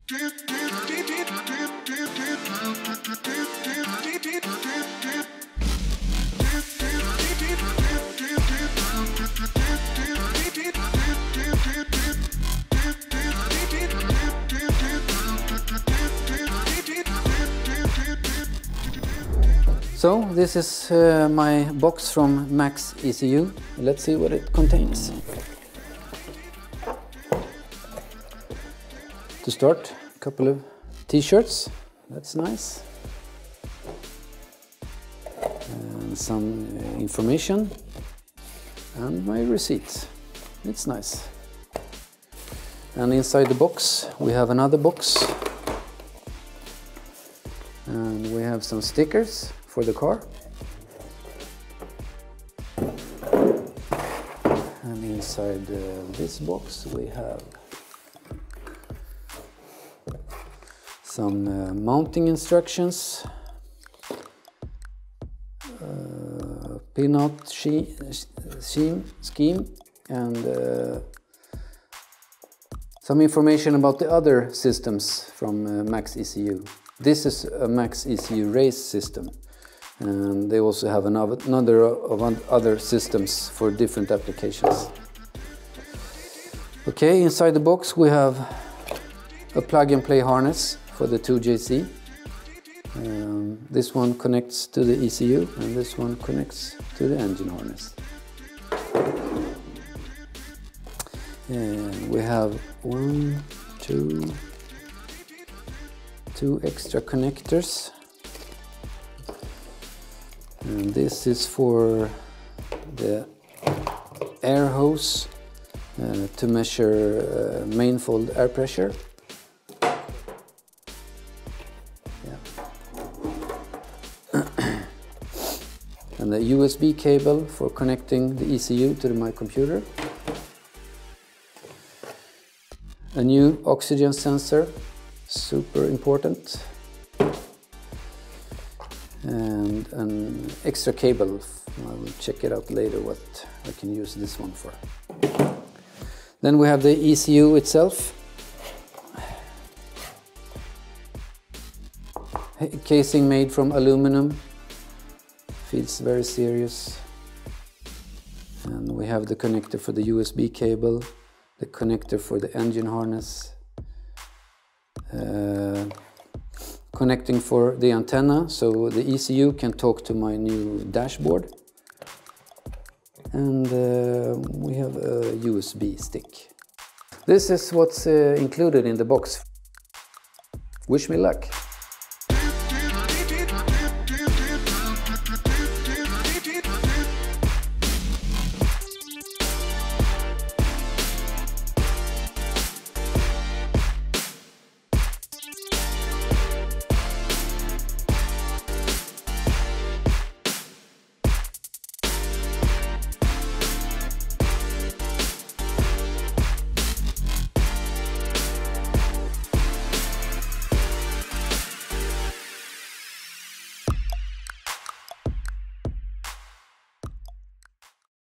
So this is my box from MaxxECU. Let's see what it contains. To start, a couple of t-shirts, that's nice. And some information and my receipt, it's nice. And inside the box we have another box. And we have some stickers for the car. And inside this box we have some mounting instructions, pinout scheme, and some information about the other systems from MaxxECU. This is a MaxxECU race system, and they also have another of other systems for different applications. Okay, inside the box we have a plug-and-play harness for the 2JC. This one connects to the ECU and this one connects to the engine harness. And we have two extra connectors. And this is for the air hose to measure manifold air pressure. And the USB cable for connecting the ECU to my computer. A new oxygen sensor, super important. And an extra cable. I will check it out later what I can use this one for. Then we have the ECU itself. Casing made from aluminum. Feels very serious. And we have the connector for the USB cable, the connector for the engine harness, connecting for the antenna so the ECU can talk to my new dashboard, and we have a USB stick. This is what's included in the box. Wish me luck!